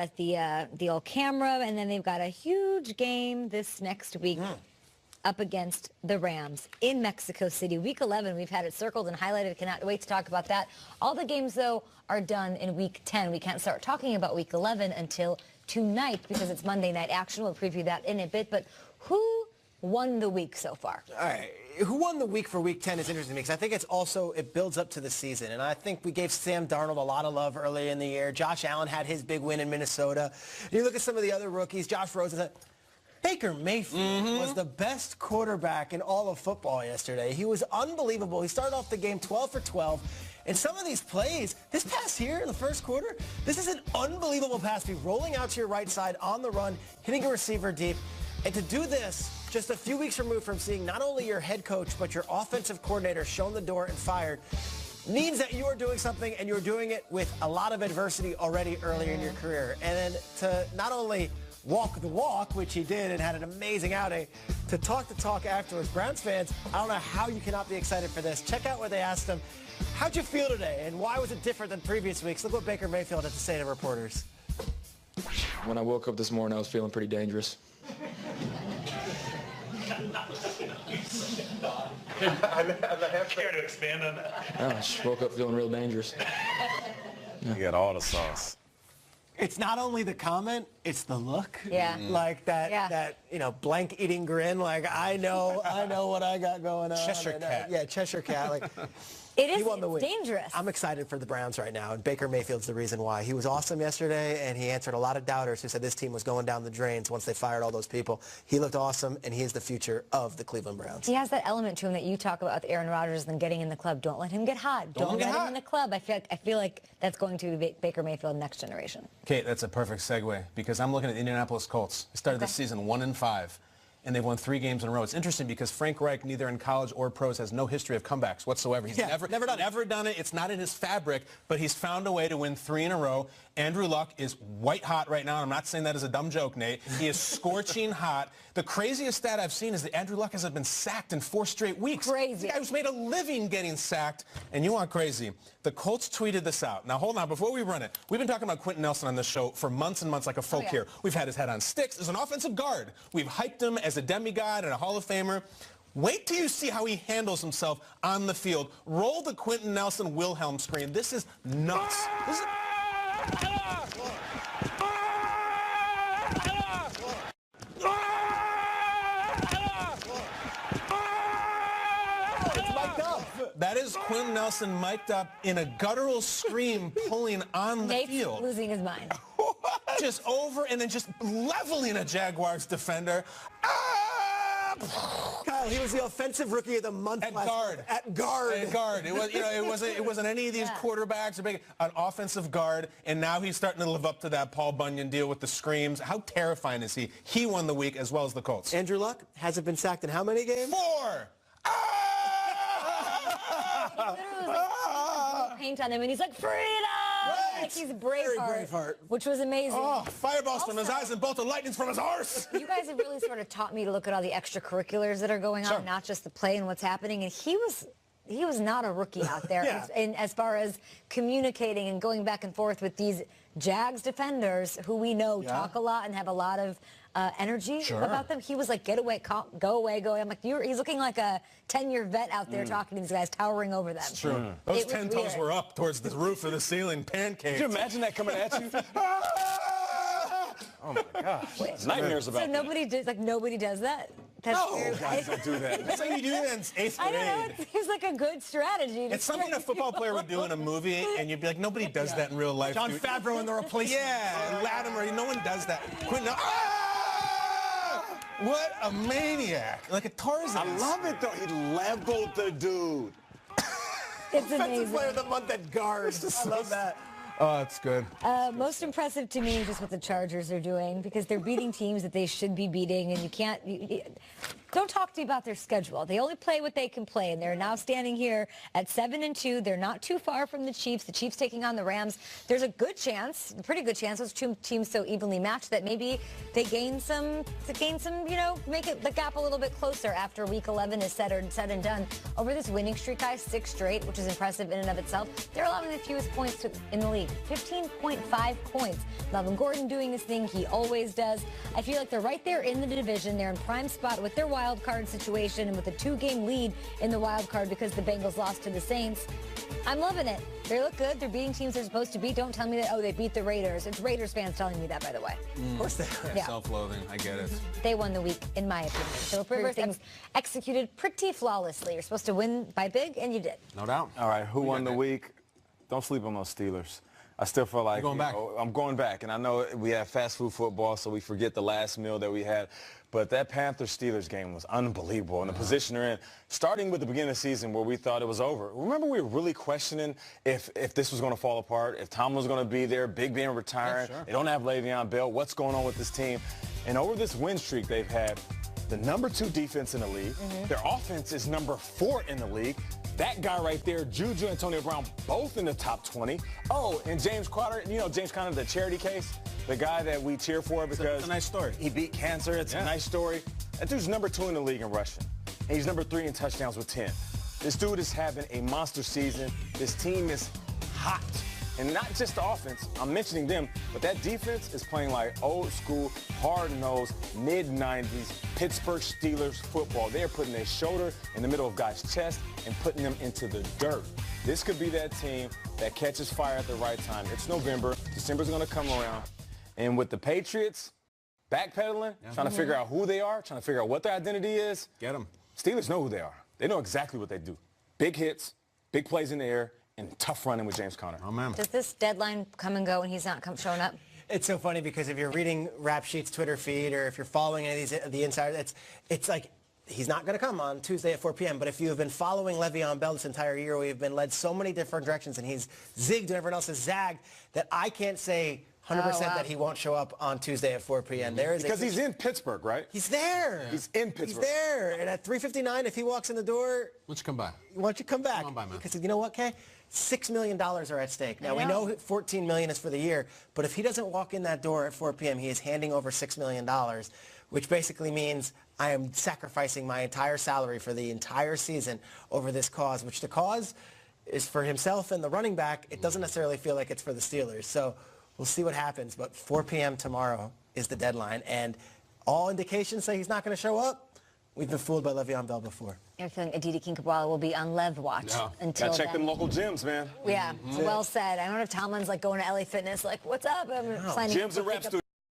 at the old camera, and then they've got a huge game this next week up against the Rams in Mexico City. Week 11, we've had it circled and highlighted. Cannot wait to talk about that. All the games, though, are done in Week 10. We can't start talking about Week 11 until tonight because it's Monday Night Action. We'll preview that in a bit. But who won the week so far? All right. Who won the week for Week 10 is interesting because I think it builds up to the season. And I think we gave Sam Darnold a lot of love earlier in the year. Josh Allen had his big win in Minnesota. You look at some of the other rookies, Josh Rosen. Baker Mayfield was the best quarterback in all of football yesterday. He was unbelievable. He started off the game 12 for 12. And some of these plays, this pass here in the first quarter, this is an unbelievable pass. Be rolling out to your right side on the run, hitting a receiver deep. And to do this, just a few weeks removed from seeing not only your head coach, but your offensive coordinator shown the door and fired, means that you are doing something and you're doing it with a lot of adversity already earlier in your career. And then to not only walk the walk, which he did and had an amazing outing, to talk the talk afterwards. Browns fans, I don't know how you cannot be excited for this. Check out what they asked him. How'd you feel today, and why was it different than previous weeks? Look what Baker Mayfield had to say to reporters. When I woke up this morning, I was feeling pretty dangerous. Care to expand on that? I just woke up feeling real dangerous. You got all the sauce. It's not only the comment, it's the look. Yeah. Like that blank eating grin. Like, I know what I got going on. Cheshire cat. Yeah, Cheshire cat. Like, It is he won the week. dangerous. I'm excited for the Browns right now, and Baker Mayfield's the reason why. He was awesome yesterday, and he answered a lot of doubters who said this team was going down the drains once they fired all those people. He looked awesome, and he is the future of the Cleveland Browns. He has that element to him that you talk about with Aaron Rodgers and getting in the club. Don't let him get hot. Don't let him in the club. I feel like that's going to be Baker Mayfield next generation. Kate, that's a perfect segue because I'm looking at the Indianapolis Colts. They started this season 1-5. And they've won 3 games in a row. It's interesting because Frank Reich, neither in college or pros, has no history of comebacks whatsoever. He's never done it. It's not in his fabric, but he's found a way to win 3 in a row. Andrew Luck is white hot right now. I'm not saying that as a dumb joke, Nate. He is scorching hot. The craziest stat I've seen is that Andrew Luck hasn't been sacked in 4 straight weeks. Crazy. The guy who's made a living getting sacked. And you want crazy. The Colts tweeted this out. Now, hold on. Before we run it, we've been talking about Quentin Nelson on this show for months and months like a folk here. We've had his head on sticks as an offensive guard. We've hyped him as a demigod and a Hall of Famer. Wait till you see how he handles himself on the field. Roll the Quentin Nelson Wilhelm screen. This is nuts. This is... That is Quentin Nelson mic'd up in a guttural scream pulling on the field. Losing his mind. Just over and then just leveling a Jaguars defender. Kyle, he was the offensive rookie of the month At guard. At guard. At guard. It was, it wasn't any of these quarterbacks or big, an offensive guard, and now he's starting to live up to that Paul Bunyan deal with the screams. How terrifying is he? He won the week as well as the Colts. Andrew Luck hasn't been sacked in how many games? 4. Paint on him, and he's like, freedom! Right. Like he's Braveheart, which was amazing. Oh, fireballs from his eyes and bolt of lightnings from his arse. You guys have really sort of taught me to look at all the extracurriculars that are going on, not just the play and what's happening. And he was not a rookie out there. And as far as communicating and going back and forth with these Jags defenders who we know talk a lot and have a lot of energy about them. He was like, get away, go away, go away. I'm like, he's looking like a 10-year vet out there talking to these guys, towering over them. It's true. Those 10 toes were up towards the roof of the ceiling, pancakes. Could you imagine that coming at you? Oh my gosh. Nightmares about that. So nobody does that? That's no, guys don't do that. That's how you do that in 8th grade. I don't know. It seems like a good strategy. It's something a football player would do in a movie, and you'd be like, nobody does that in real life. Jon Favreau in The Replacement. Yeah, Latimer. No one does that. Quentin, what a maniac. Like a Tarzan. I love it, though. He leveled the dude. It's Offensive amazing. player of the month at guard. I love that. Oh, that's good. Most impressive to me is just what the Chargers are doing because they're beating teams that they should be beating, and you can't. Don't talk to me about their schedule. They only play what they can play, and they're now standing here at 7-2. They're not too far from the Chiefs. The Chiefs taking on the Rams. There's a good chance, a pretty good chance, those two teams so evenly matched that maybe they gain some, make it the gap a little bit closer after Week 11 is said and done. Over this winning streak, guys, 6 straight, which is impressive in and of itself. They're allowing the fewest points in the league. 15.5 points. Melvin Gordon doing his thing. He always does. I feel like they're right there in the division. They're in prime spot with their wild card situation and with a 2-game lead in the wild card because the Bengals lost to the Saints. I'm loving it. They look good. They're beating teams they're supposed to beat. Don't tell me that, oh, they beat the Raiders. It's Raiders fans telling me that, by the way. Of course they are. Yeah. Self-loathing. I get it. They won the week, in my opinion. So Rivers things executed pretty flawlessly. You're supposed to win by big, and you did. No doubt. All right, who won the week? Don't sleep on those Steelers. I still feel like You're going back. I'm going back, and I know we have fast food football, so we forget the last meal that we had. But that Panthers-Steelers game was unbelievable, and the position they're in, starting with the beginning of the season where we thought it was over. Remember, we were really questioning if this was going to fall apart, if Tom was going to be there, Big Ben retiring. Yeah, sure. They don't have Le'Veon Bell. What's going on with this team? And over this win streak they've had, the number 2 defense in the league. Their offense is number 4 in the league. That guy right there, Juju, Antonio Brown, both in the top 20. Oh, and James Conner, you know James Conner, the charity case, the guy that we cheer for because it's a nice story. He beat cancer. It's a nice story. That dude's number 2 in the league in rushing. And he's number 3 in touchdowns with 10. This dude is having a monster season. This team is hot. And not just the offense, I'm mentioning them, but that defense is playing like old school, hard-nosed, mid-90s Pittsburgh Steelers football. They're putting their shoulder in the middle of guys' chest and putting them into the dirt. This could be that team that catches fire at the right time. It's November. December's going to come around. And with the Patriots backpedaling, trying to figure out who they are, trying to figure out what their identity is, Get them. Steelers know who they are. They know exactly what they do. Big hits, big plays in the air, and tough running with James Conner. Oh, man. Does this deadline come and go and he's not showing up? It's so funny because if you're reading Rap Sheet's Twitter feed or if you're following any of the insiders, it's like he's not going to come on Tuesday at 4 p.m. But if you have been following Le'Veon Bell this entire year, we've been led so many different directions and he's zigged and everyone else has zagged that I can't say 100% that he won't show up on Tuesday at 4 p.m. There is Because he's in Pittsburgh, right? He's there. He's in Pittsburgh. He's there. And at 3:59, if he walks in the door, Why don't you come by? why don't you come back? Come on by, man. Because you know what, Kay? $6 million are at stake. Now, we know $14 million is for the year, but if he doesn't walk in that door at 4 p.m., he is handing over $6 million, which basically means I am sacrificing my entire salary for the entire season over this cause, which the cause is for himself and the running back. It doesn't necessarily feel like it's for the Steelers. So we'll see what happens, but 4 p.m. tomorrow is the deadline, and all indications say he's not going to show up. We've been fooled by Le'Veon Bell before. You're feeling Aditi Kinkhabwala will be on Lev watch until Gotta check then. them local gyms, man. Yeah, well said. I don't know if Tomlin's like going to LA Fitness, like, what's up? I'm signing Gyms to and rep pick up studios.